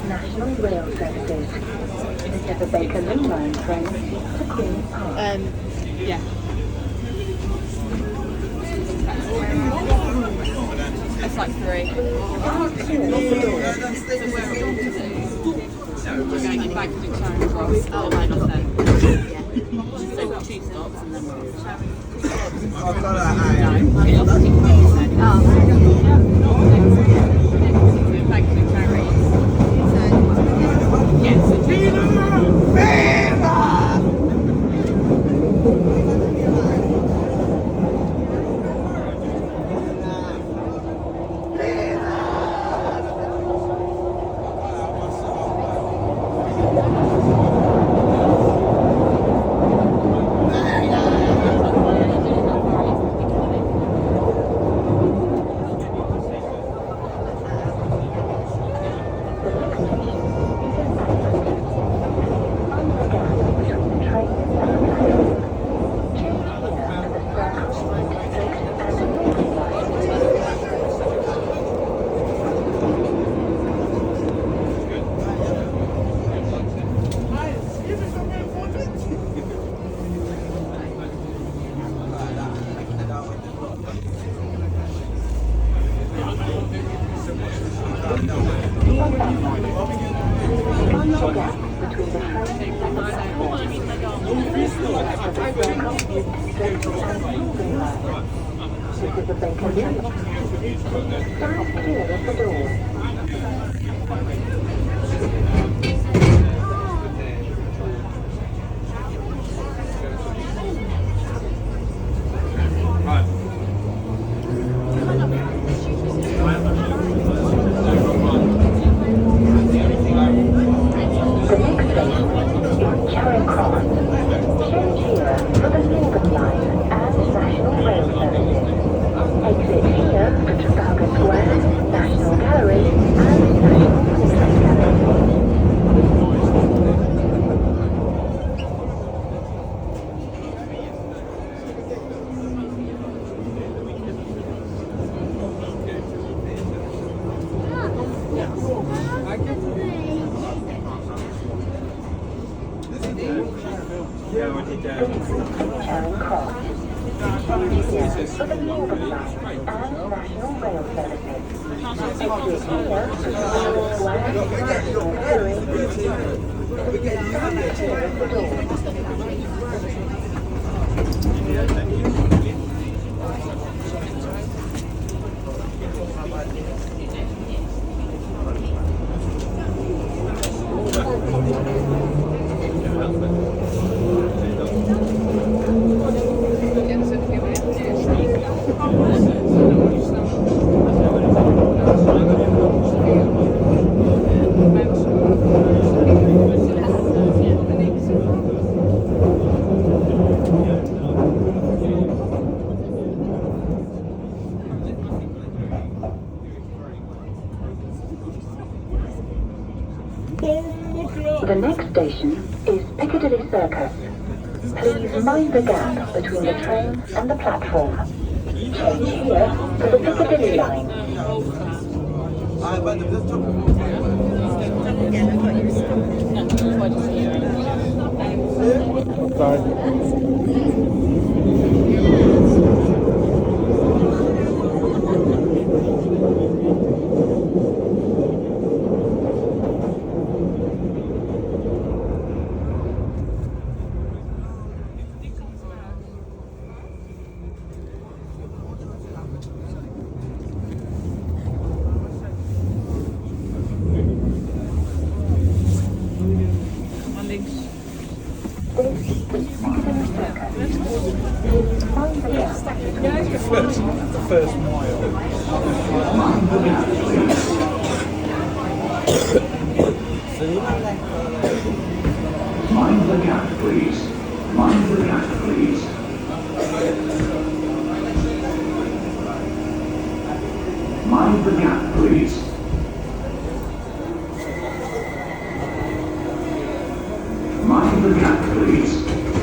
National Rail Services. This is the Bakerloo Line train to Queen's Park. Yeah. It's like 3. We're going to back to Charing Cross at 9 or 10. Yeah. So 2 stops and then we're The next station is Piccadilly Circus. Please mind the gap between the train and the platform. Change here for the Piccadilly Line. First mile. Mind the gap, please. Mind the gap, please. Mind the gap, please. Mind the gap, please.